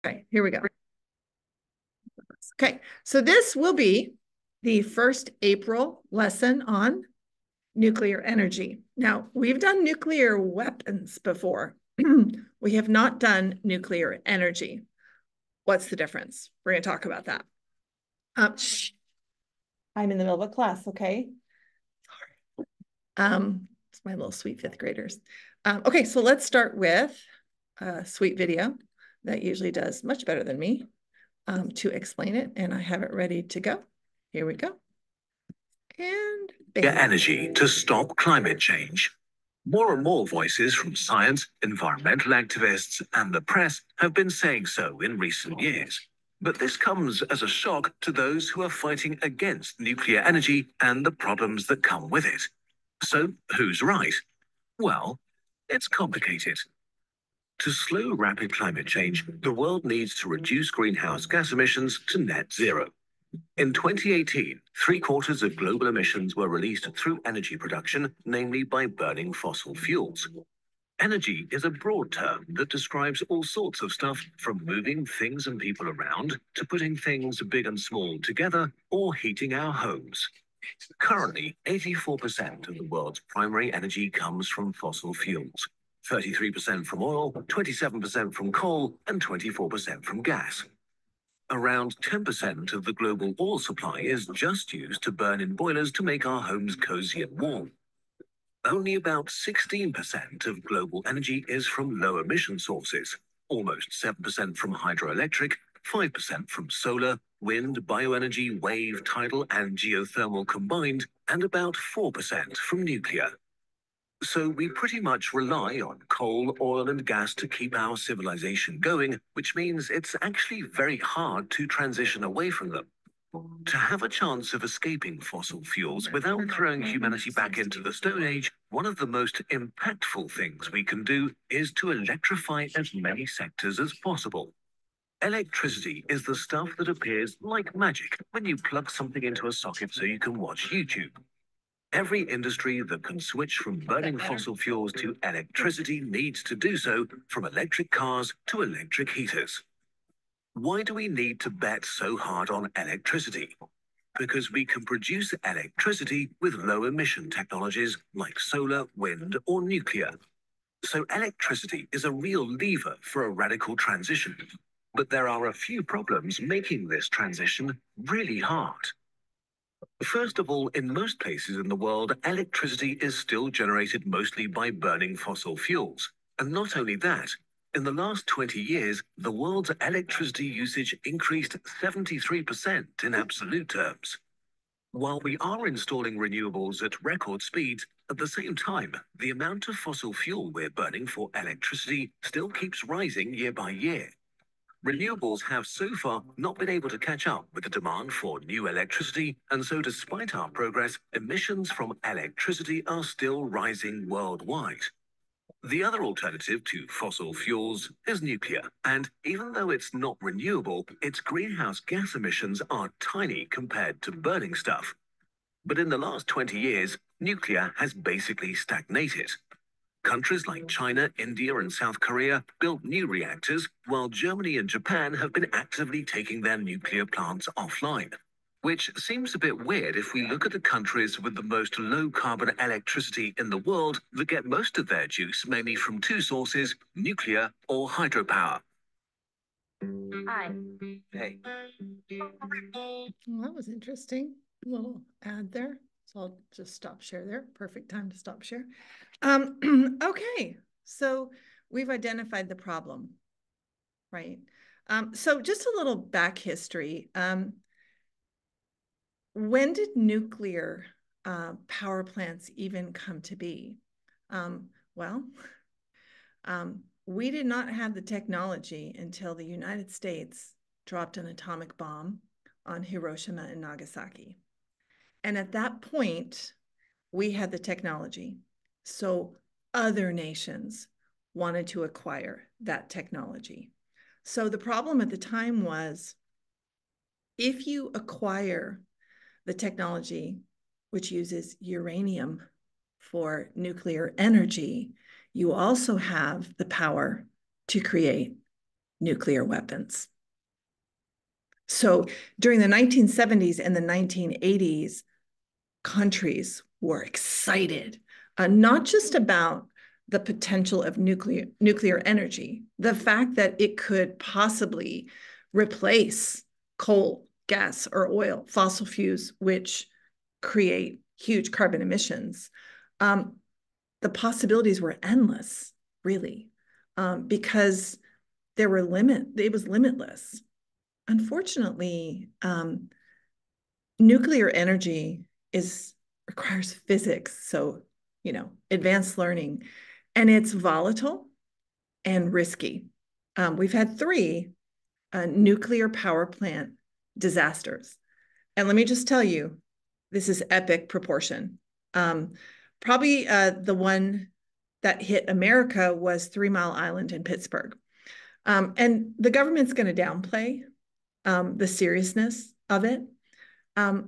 Okay, here we go. Okay, so this will be the first April lesson on nuclear energy. Now, we've done nuclear weapons before. We have not done nuclear energy. What's the difference? We're going to talk about that. Shh. I'm in the middle of a class, okay? It's my little sweet fifth graders. Okay, so let's start with a sweet video that usually does much better than me to explain it, and I have it ready to go. Here we go. And bam. Energy to stop climate change. More and more voices from science, environmental activists, and the press have been saying so in recent years. But this comes as a shock to those who are fighting against nuclear energy and the problems that come with it. So, who's right? Well, it's complicated. To slow rapid climate change, the world needs to reduce greenhouse gas emissions to net zero. In 2018, 3/4 of global emissions were released through energy production, namely by burning fossil fuels. Energy is a broad term that describes all sorts of stuff, from moving things and people around to putting things big and small together or heating our homes. Currently, 84% of the world's primary energy comes from fossil fuels, 33% from oil, 27% from coal, and 24% from gas. Around 10% of the global oil supply is just used to burn in boilers to make our homes cozy and warm. Only about 16% of global energy is from low-emission sources, almost 7% from hydroelectric, 5% from solar, wind, bioenergy, wave, tidal, and geothermal combined, and about 4% from nuclear. So we pretty much rely on coal, oil, and gas to keep our civilization going, which means it's actually very hard to transition away from them. To have a chance of escaping fossil fuels without throwing humanity back into the Stone Age, one of the most impactful things we can do is to electrify as many sectors as possible. Electricity is the stuff that appears like magic when you plug something into a socket so you can watch YouTube. Every industry that can switch from burning fossil fuels to electricity needs to do so, from electric cars to electric heaters. Why do we need to bet so hard on electricity? Because we can produce electricity with low-emission technologies like solar, wind, or nuclear. So electricity is a real lever for a radical transition. But there are a few problems making this transition really hard. First of all, in most places in the world, electricity is still generated mostly by burning fossil fuels. And not only that, in the last 20 years, the world's electricity usage increased 73% in absolute terms. While we are installing renewables at record speeds, at the same time, the amount of fossil fuel we're burning for electricity still keeps rising year by year. Renewables have so far not been able to catch up with the demand for new electricity, and so despite our progress, emissions from electricity are still rising worldwide. The other alternative to fossil fuels is nuclear, and even though it's not renewable, its greenhouse gas emissions are tiny compared to burning stuff. But in the last 20 years, nuclear has basically stagnated. Countries like China, India, and South Korea built new reactors, while Germany and Japan have been actively taking their nuclear plants offline. Which seems a bit weird if we look at the countries with the most low-carbon electricity in the world that get most of their juice mainly from two sources, nuclear or hydropower. Hi. Hey. Well, that was interesting. A little ad there. So I'll just stop share there. Perfect time to stop share. Okay, so we've identified the problem, right? So just a little back history. When did nuclear power plants even come to be? We did not have the technology until the United States dropped an atomic bomb on Hiroshima and Nagasaki. And at that point, we had the technology. So other nations wanted to acquire that technology. So the problem at the time was, if you acquire the technology which uses uranium for nuclear energy, you also have the power to create nuclear weapons. So during the 1970s and the 1980s, countries were excited, not just about the potential of nuclear energy, the fact that it could possibly replace coal, gas, or oil, fossil fuels, which create huge carbon emissions. The possibilities were endless, really, because it was limitless. Unfortunately, nuclear energy requires physics, so advanced learning, and it's volatile and risky. We've had 3 nuclear power plant disasters, and let me just tell you, this is epic proportion. Probably the one that hit America was 3 Mile Island in Pittsburgh. And the government's going to downplay the seriousness of it.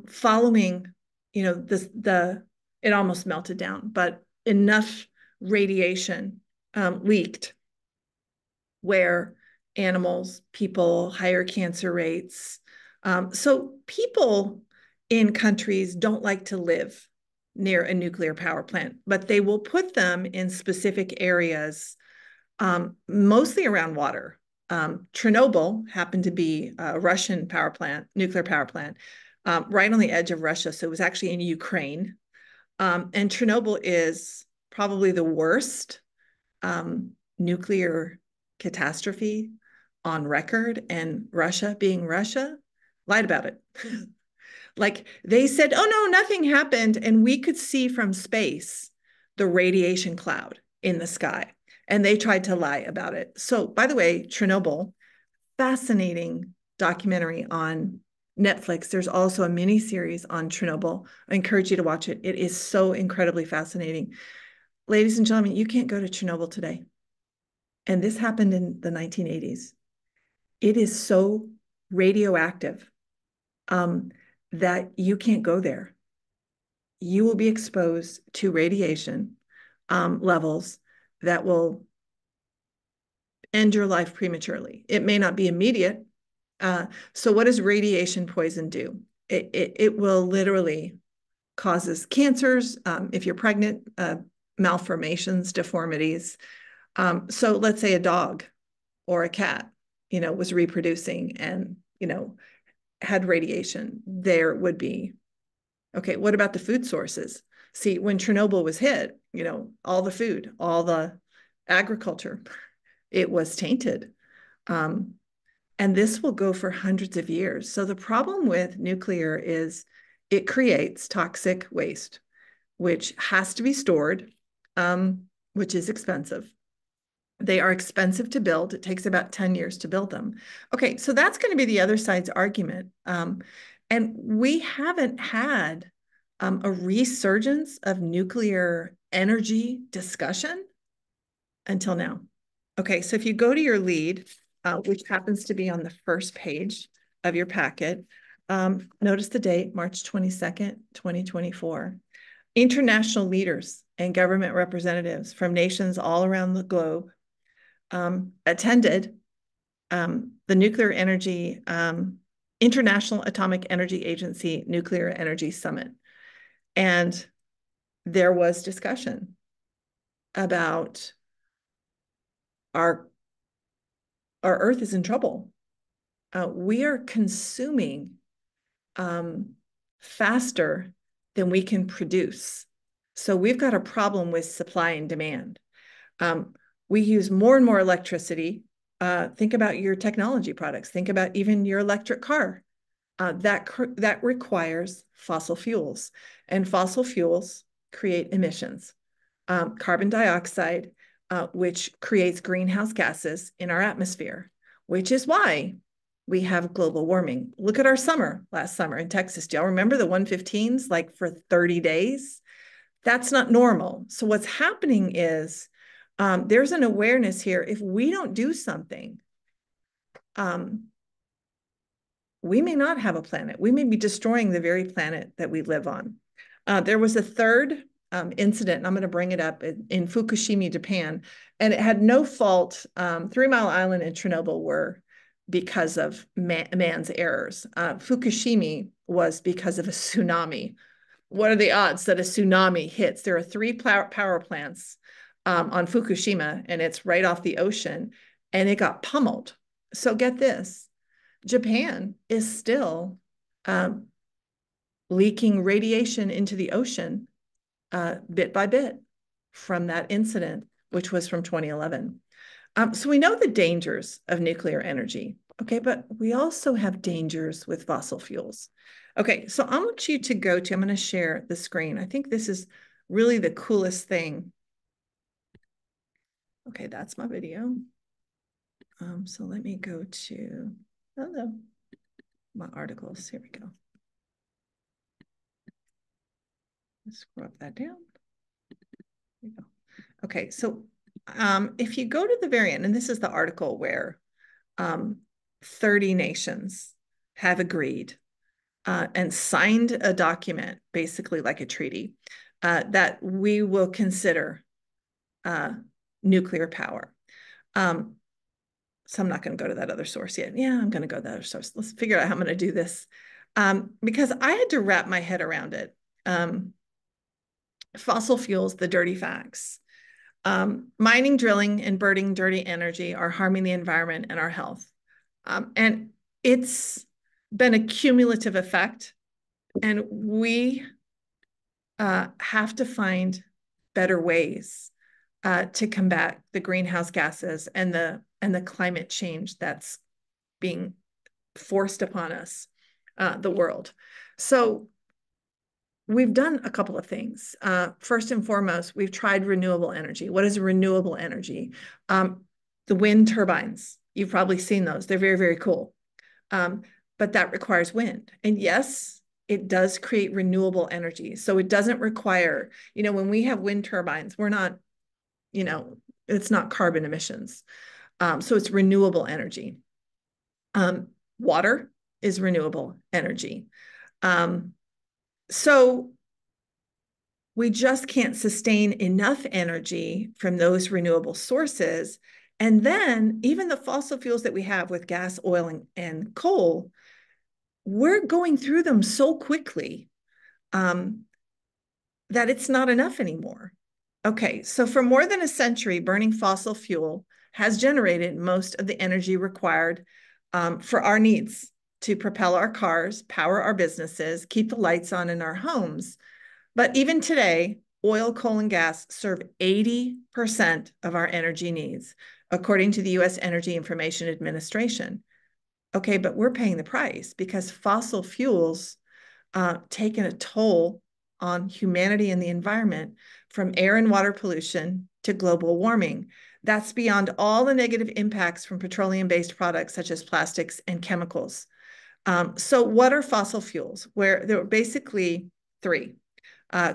Following, it almost melted down, but enough radiation leaked where animals, people, higher cancer rates. So people in countries don't like to live near a nuclear power plant, but they will put them in specific areas, mostly around water. Chernobyl happened to be a Russian power plant, nuclear power plant, right on the edge of Russia. So it was actually in Ukraine. And Chernobyl is probably the worst nuclear catastrophe on record. And Russia, being Russia, lied about it. Like they said, oh no, nothing happened. And we could see from space the radiation cloud in the sky. And they tried to lie about it. So, by the way, Chernobyl, fascinating documentary on Netflix. There's also a mini series on Chernobyl. I encourage you to watch it. It is so incredibly fascinating. Ladies and gentlemen, you can't go to Chernobyl today. And this happened in the 1980s. It is so radioactive that you can't go there. You will be exposed to radiation levels that will end your life prematurely. It may not be immediate. So what does radiation poison do? It will literally causes cancers, if you're pregnant, malformations, deformities. So let's say a dog or a cat, was reproducing and, had radiation, there would be, okay, what about the food sources? See, when Chernobyl was hit, all the food, all the agriculture, it was tainted. And this will go for hundreds of years. So the problem with nuclear is it creates toxic waste, which has to be stored, which is expensive. They are expensive to build. It takes about 10 years to build them. Okay, so that's going to be the other side's argument. And we haven't had a resurgence of nuclear energy discussion until now. Okay, so if you go to your lead, which happens to be on the first page of your packet, notice the date, March 22nd, 2024. International leaders and government representatives from nations all around the globe attended the Nuclear Energy, International Atomic Energy Agency Nuclear Energy Summit. And there was discussion about our Earth is in trouble. We are consuming faster than we can produce. So we've got a problem with supply and demand. We use more and more electricity. Think about your technology products. Think about even your electric car. That requires fossil fuels, and fossil fuels create emissions. Carbon dioxide, which creates greenhouse gases in our atmosphere, which is why we have global warming. Look at our summer last summer in Texas. Do y'all remember the 115s like for 30 days? That's not normal. So what's happening is there's an awareness here. If we don't do something, we may not have a planet. We may be destroying the very planet that we live on. There was a third incident, and I'm going to bring it up in Fukushima, Japan, and it had no fault. 3 Mile Island and Chernobyl were because of man's errors. Fukushima was because of a tsunami. What are the odds that a tsunami hits? There are 3 power plants on Fukushima, and it's right off the ocean, and it got pummeled. So get this, Japan is still leaking radiation into the ocean bit by bit from that incident, which was from 2011. So we know the dangers of nuclear energy, okay, but we also have dangers with fossil fuels. Okay, so I want you to go to, I'm going to share the screen. I think this is really the coolest thing. Okay, that's my video. So let me go to, hello, my articles. Here we go. Let's scroll that down. There we go. Okay, so if you go to the very end, and this is the article where 30 nations have agreed and signed a document, basically like a treaty, that we will consider nuclear power. So I'm not going to go to that other source yet. Yeah, I'm going to go to that other source. Let's figure out how I'm going to do this because I had to wrap my head around it. Fossil fuels, the dirty facts. Mining, drilling, and burning dirty energy are harming the environment and our health. And it's been a cumulative effect. And we have to find better ways to combat the greenhouse gases and the climate change that's being forced upon us, the world. So we've done a couple of things. First and foremost, we've tried renewable energy. What is renewable energy? The wind turbines. You've probably seen those. They're very, very cool. But that requires wind. And yes, it does create renewable energy. So it doesn't require, when we have wind turbines, we're not, it's not carbon emissions. So it's renewable energy. Water is renewable energy. So we just can't sustain enough energy from those renewable sources. And then even the fossil fuels that we have with gas, oil, and coal, we're going through them so quickly that it's not enough anymore. Okay, so for more than a century, burning fossil fuel has generated most of the energy required for our needs to propel our cars, power our businesses, keep the lights on in our homes. But even today, oil, coal, and gas serve 80% of our energy needs, according to the U.S. Energy Information Administration. Okay, but we're paying the price because fossil fuels taken a toll on humanity and the environment, from air and water pollution to global warming. That's beyond all the negative impacts from petroleum-based products such as plastics and chemicals. So what are fossil fuels? Where there are basically 3.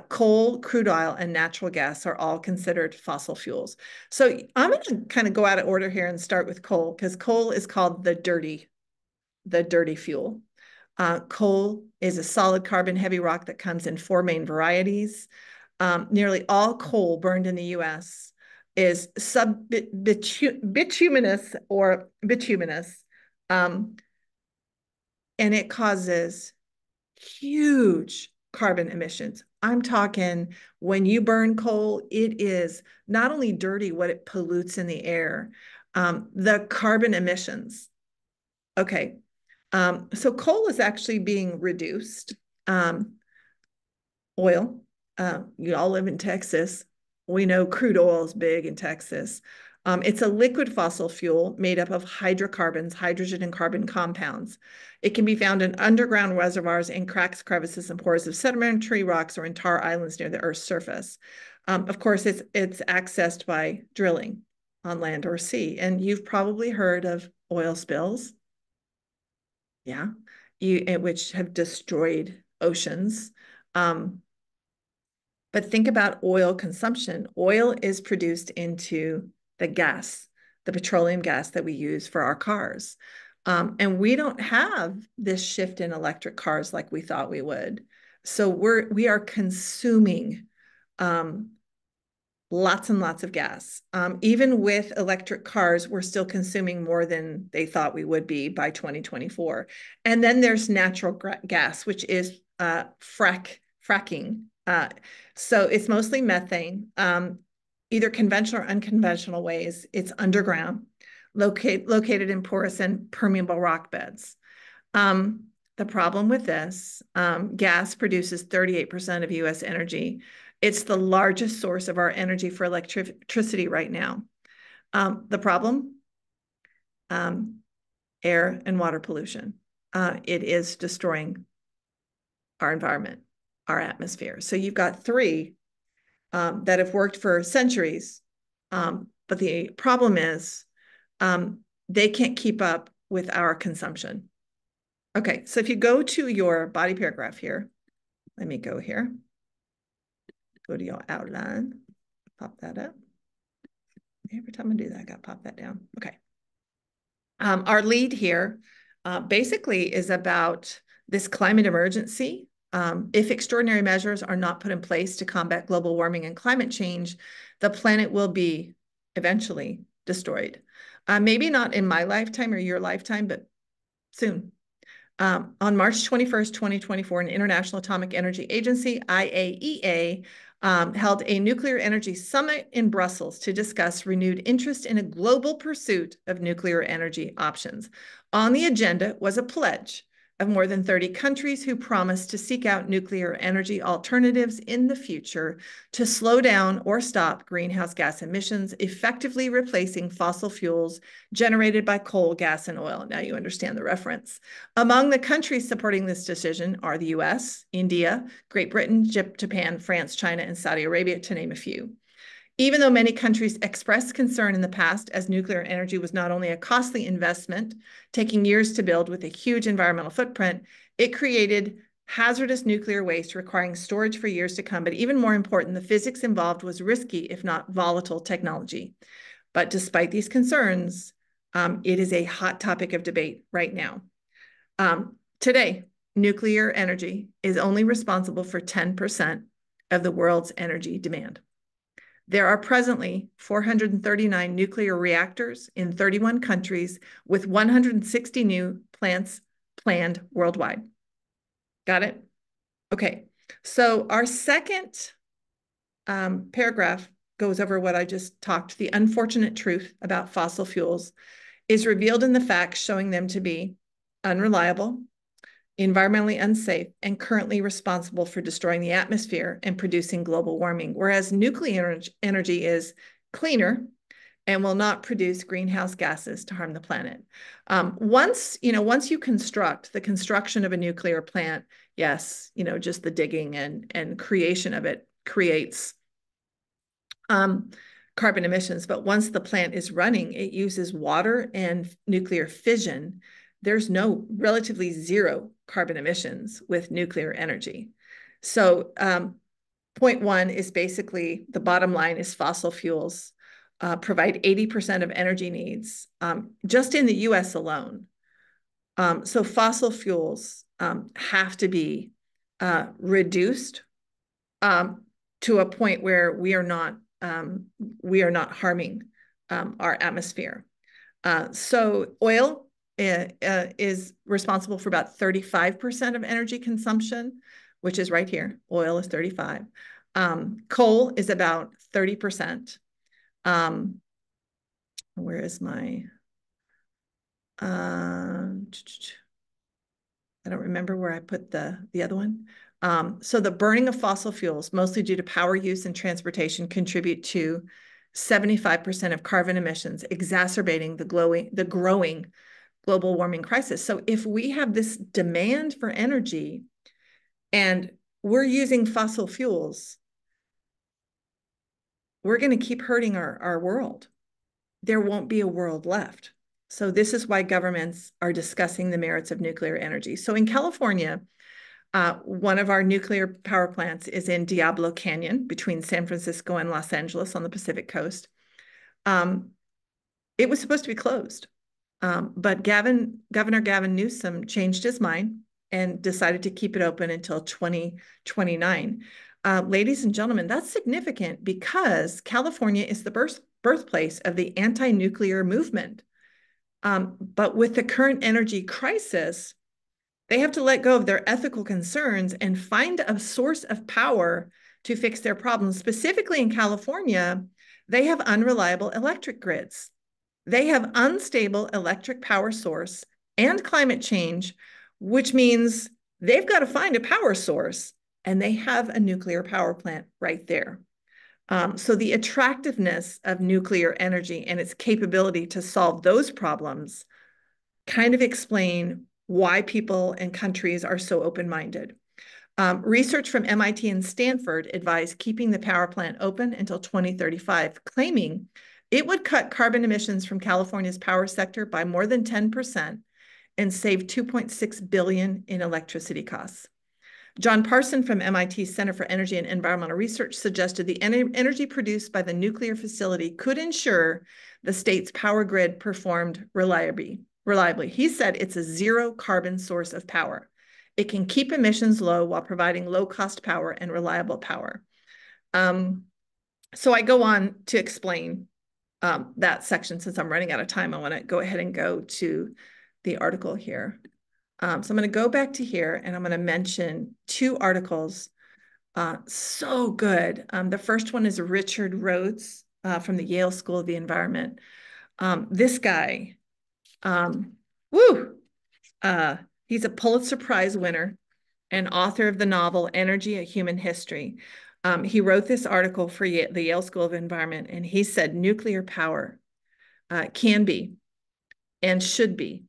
Coal, crude oil, and natural gas are all considered fossil fuels. So I'm going to kind of go out of order here and start with coal, because coal is called the dirty fuel. Coal is a solid carbon heavy rock that comes in 4 main varieties. Nearly all coal burned in the U.S. is bituminous or bituminous, and it causes huge carbon emissions. I'm talking when you burn coal, it is not only dirty, what it pollutes in the air, the carbon emissions. Okay, so coal is actually being reduced. Oil, you all live in Texas. We know crude oil is big in Texas. It's a liquid fossil fuel made up of hydrocarbons, hydrogen and carbon compounds. It can be found in underground reservoirs, in cracks, crevices, and pores of sedimentary rocks, or in tar islands near the Earth's surface. Of course, it's accessed by drilling on land or sea. And you've probably heard of oil spills. Yeah, which have destroyed oceans. But think about oil consumption. Oil is produced into the gas, the petroleum gas that we use for our cars. And we don't have this shift in electric cars like we thought we would. So we are consuming Lots and lots of gas. Even with electric cars, we're still consuming more than they thought we would be by 2024. And then there's natural gas, which is fracking. So it's mostly methane, either conventional or unconventional ways. It's underground, located in porous and permeable rock beds. The problem with this, gas produces 38% of US energy. It's the largest source of our energy for electricity right now. The problem, air and water pollution. It is destroying our environment, our atmosphere. So you've got three that have worked for centuries, but the problem is they can't keep up with our consumption. Okay, so if you go to your body paragraph here, let me go here. Go to your outline, pop that up. Every time I do that, I got to pop that down. Okay. Our lead here basically is about this climate emergency. If extraordinary measures are not put in place to combat global warming and climate change, the planet will be eventually destroyed. Maybe not in my lifetime or your lifetime, but soon. On March 21st, 2024, an International Atomic Energy Agency, IAEA, held a nuclear energy summit in Brussels to discuss renewed interest in a global pursuit of nuclear energy options. On the agenda was a pledge of more than 30 countries who promised to seek out nuclear energy alternatives in the future to slow down or stop greenhouse gas emissions, effectively replacing fossil fuels generated by coal, gas, and oil. Now you understand the reference. Among the countries supporting this decision are the US, India, Great Britain, Japan, France, China, and Saudi Arabia, to name a few. Even though many countries expressed concern in the past, as nuclear energy was not only a costly investment, taking years to build with a huge environmental footprint, it created hazardous nuclear waste requiring storage for years to come. But even more important, the physics involved was risky, if not volatile technology. But despite these concerns, it is a hot topic of debate right now. Today, nuclear energy is only responsible for 10% of the world's energy demand. There are presently 439 nuclear reactors in 31 countries with 160 new plants planned worldwide. Got it? Okay, so our second paragraph goes over what I just talked. The unfortunate truth about fossil fuels is revealed in the facts showing them to be unreliable, environmentally unsafe, and currently responsible for destroying the atmosphere and producing global warming, whereas nuclear energy is cleaner and will not produce greenhouse gases to harm the planet. Once you construct the construction of a nuclear plant, yes, just the digging and creation of it creates carbon emissions. But once the plant is running, it uses water and nuclear fission. There's relatively zero carbon emissions with nuclear energy. So point one is basically the bottom line is fossil fuels provide 80% of energy needs just in the US alone. So fossil fuels have to be reduced to a point where we are not harming our atmosphere. So oil is responsible for about 35% of energy consumption, which is right here. Oil is 35. Coal is about 30%. Where is my, I don't remember where I put the other one. So the burning of fossil fuels, mostly due to power use and transportation, contribute to 75% of carbon emissions, exacerbating the growing global warming crisis. So if we have this demand for energy and we're using fossil fuels, we're going to keep hurting our world. There won't be a world left. So this is why governments are discussing the merits of nuclear energy. So in California, one of our nuclear power plants is in Diablo Canyon between San Francisco and Los Angeles on the Pacific coast. It was supposed to be closed, but Governor Gavin Newsom changed his mind and decided to keep it open until 2029. Ladies and gentlemen, that's significant because California is the birthplace of the anti-nuclear movement. But with the current energy crisis, they have to let go of their ethical concerns and find a source of power to fix their problems. Specifically in California, they have unreliable electric grids. They have unstable electric power source and climate change, which means they've got to find a power source, and they have a nuclear power plant right there. So the attractiveness of nuclear energy and its capability to solve those problems kind of explain why people and countries are so open-minded. Research from MIT and Stanford advised keeping the power plant open until 2035, claiming it would cut carbon emissions from California's power sector by more than 10% and save $2.6 billion in electricity costs. John Parson from MIT's Center for Energy and Environmental Research suggested the energy produced by the nuclear facility could ensure the state's power grid performed reliably. He said it's a zero carbon source of power. It can keep emissions low while providing low-cost power and reliable power. So I go on to explain that section. Since I'm running out of time, I want to go ahead and go to the article here. So I'm going to go back to here, and I'm going to mention two articles. So good. The first one is Richard Rhodes from the Yale School of the Environment. This guy, he's a Pulitzer Prize winner and author of the novel Energy, A Human History. He wrote this article for the Yale School of Environment, and he said nuclear power can be and should be,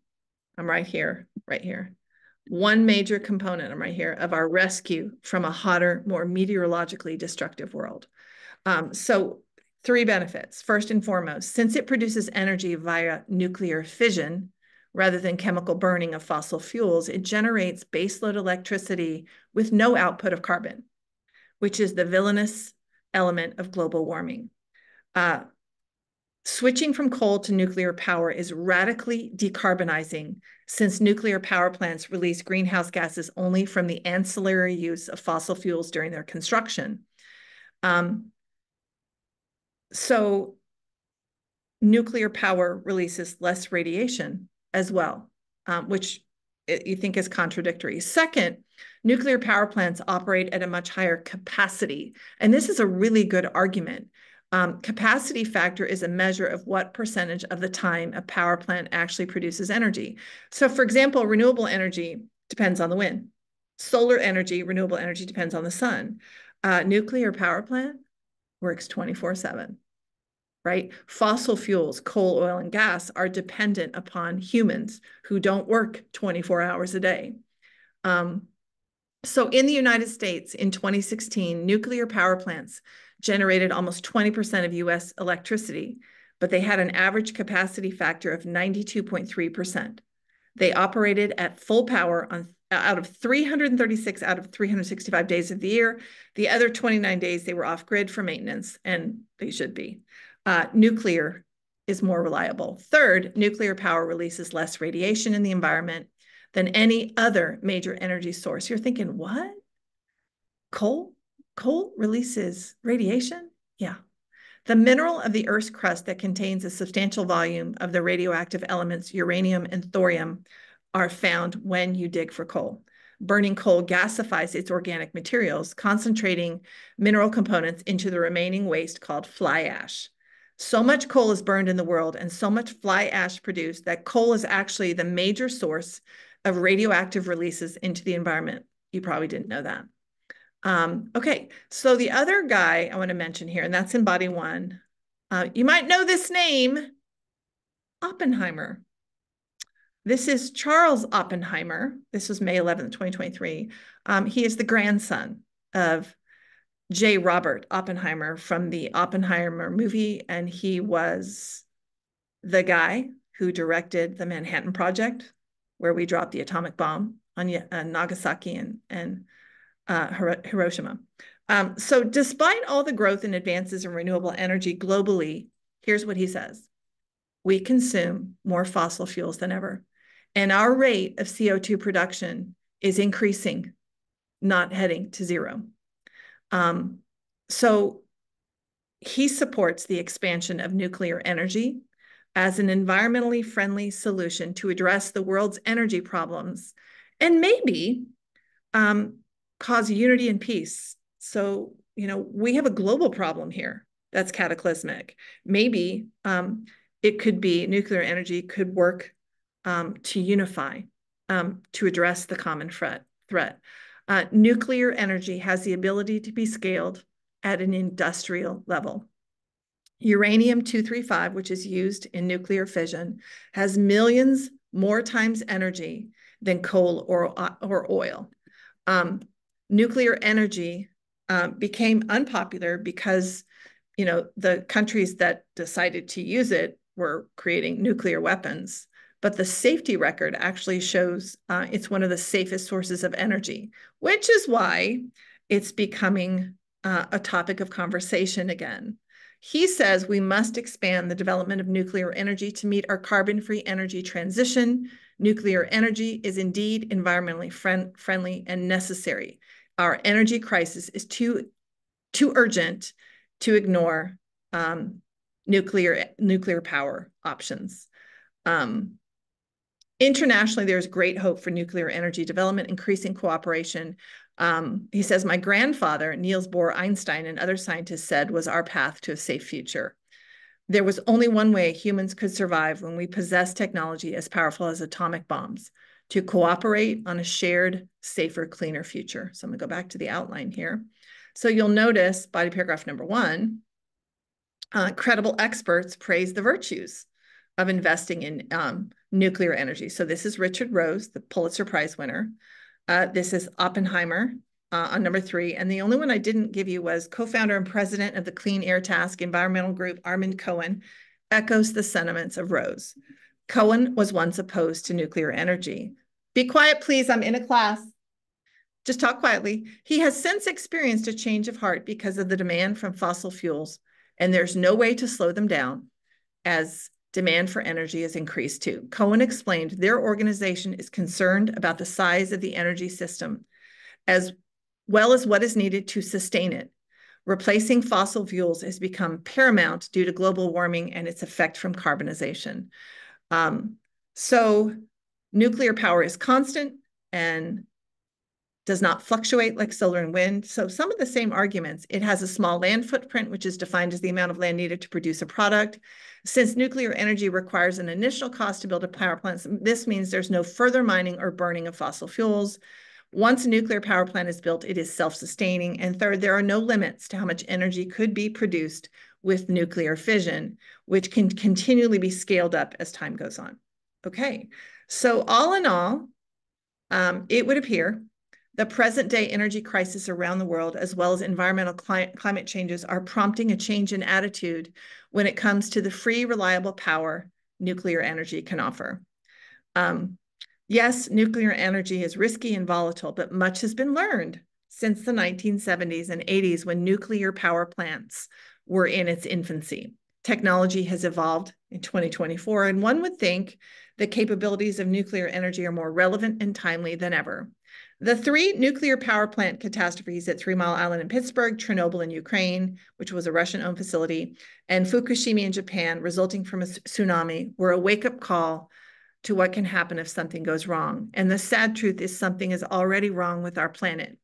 I'm right here, one major component, I'm right here, of our rescue from a hotter, more meteorologically destructive world. So 3 benefits. First and foremost, since it produces energy via nuclear fission, rather than chemical burning of fossil fuels, it generates baseload electricity with no output of carbon, which is the villainous element of global warming. Switching from coal to nuclear power is radically decarbonizing, since nuclear power plants release greenhouse gases only from the ancillary use of fossil fuels during their construction. So nuclear power releases less radiation as well, which you think is contradictory. Second, nuclear power plants operate at a much higher capacity. And this is a really good argument. Capacity factor is a measure of what percentage of the time a power plant actually produces energy. So for example, renewable energy depends on the wind. Solar energy, renewable energy depends on the sun. Nuclear power plant works 24/7, right? Fossil fuels, coal, oil, and gas are dependent upon humans who don't work 24 hours a day. So in the United States in 2016, nuclear power plants generated almost 20% of US electricity, but they had an average capacity factor of 92.3%. They operated at full power out of 336 out of 365 days of the year. The other 29 days, they were off grid for maintenance, and they should be. Nuclear is more reliable. Third, nuclear power releases less radiation in the environment than any other major energy source. You're thinking, what? Coal? Coal releases radiation? Yeah. The mineral of the Earth's crust that contains a substantial volume of the radioactive elements uranium and thorium are found when you dig for coal. Burning coal gasifies its organic materials, concentrating mineral components into the remaining waste called fly ash. So much coal is burned in the world and so much fly ash produced that coal is actually the major source of radioactive releases into the environment. You probably didn't know that. Okay, so the other guy I want to mention here, and that's in body 1. You might know this name, Oppenheimer. This is Charles Oppenheimer. This was May 11th, 2023. He is the grandson of J. Robert Oppenheimer from the Oppenheimer movie, and he was the guy who directed the Manhattan Project, where we dropped the atomic bomb on Nagasaki and Hiroshima. So despite all the growth and advances in renewable energy globally, here's what he says. We consume more fossil fuels than ever, and our rate of CO2 production is increasing, not heading to zero. So he supports the expansion of nuclear energy as an environmentally friendly solution to address the world's energy problems and maybe cause unity and peace. So, we have a global problem here that's cataclysmic. Maybe it could be nuclear energy could work to unify, to address the common threat. Nuclear energy has the ability to be scaled at an industrial level. Uranium-235, which is used in nuclear fission, has millions more times energy than coal or oil. Nuclear energy became unpopular because, the countries that decided to use it were creating nuclear weapons. But the safety record actually shows it's one of the safest sources of energy, which is why it's becoming a topic of conversation again. He says we must expand the development of nuclear energy to meet our carbon-free energy transition. Nuclear energy is indeed environmentally friendly and necessary. Our energy crisis is too urgent to ignore nuclear power options. Internationally, there's great hope for nuclear energy development, increasing cooperation. He says, my grandfather, Niels Bohr Einstein, and other scientists said was our path to a safe future. There was only one way humans could survive when we possessed technology as powerful as atomic bombs, to cooperate on a shared, safer, cleaner future. So I'm going to go back to the outline here. So you'll notice, body paragraph number 1, credible experts praise the virtues of investing in nuclear energy. So this is Richard Rose, the Pulitzer Prize winner. This is Oppenheimer on number 3. And the only one I didn't give you was co-founder and president of the Clean Air Task Environmental Group, Armand Cohen, echoes the sentiments of Rose. Cohen was once opposed to nuclear energy. Be quiet, please. I'm in a class. Just talk quietly. He has since experienced a change of heart because of the demand from fossil fuels, and there's no way to slow them down as demand for energy has increased too. Cohen explained their organization is concerned about the size of the energy system, as well as what is needed to sustain it. Replacing fossil fuels has become paramount due to global warming and its effect from carbonization. So nuclear power is constant and does not fluctuate like solar and wind. So some of the same arguments. It has a small land footprint, which is defined as the amount of land needed to produce a product. Since nuclear energy requires an initial cost to build a power plant, this means there's no further mining or burning of fossil fuels. Once a nuclear power plant is built, it is self-sustaining. And third, there are no limits to how much energy could be produced with nuclear fission, which can continually be scaled up as time goes on. Okay, so all in all, it would appear the present-day energy crisis around the world, as well as environmental climate changes, are prompting a change in attitude when it comes to the free, reliable power nuclear energy can offer. Yes, nuclear energy is risky and volatile, but much has been learned since the 1970s and 80s when nuclear power plants were in its infancy. Technology has evolved in 2024, and one would think the capabilities of nuclear energy are more relevant and timely than ever. The 3 nuclear power plant catastrophes at 3 Mile Island in Pittsburgh, Chernobyl in Ukraine, which was a Russian-owned facility, and Fukushima in Japan, resulting from a tsunami, were a wake-up call to what can happen if something goes wrong. And the sad truth is something is already wrong with our planet.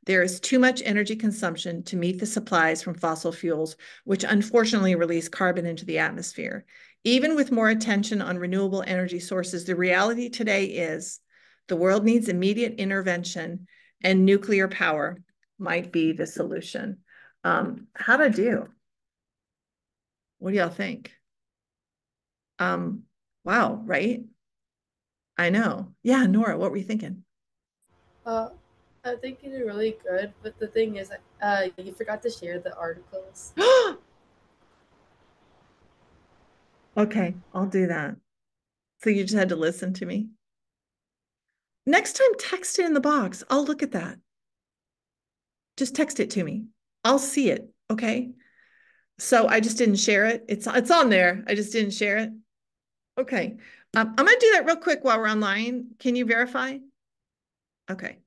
There is too much energy consumption to meet the supplies from fossil fuels, which unfortunately release carbon into the atmosphere. Even with more attention on renewable energy sources, the reality today is the world needs immediate intervention, and nuclear power might be the solution. How to do? What do y'all think? Wow, right? I know. Yeah, Nora, what were you thinking? Uh, I think you did really good, but the thing is, you forgot to share the articles. Okay, I'll do that. So you just had to listen to me. Next time, text it in the box. I'll look at that. Just text it to me. I'll see it, okay? So I just didn't share it. It's on there. I just didn't share it. Okay. I'm going to do that real quick while we're online. Can you verify? Okay.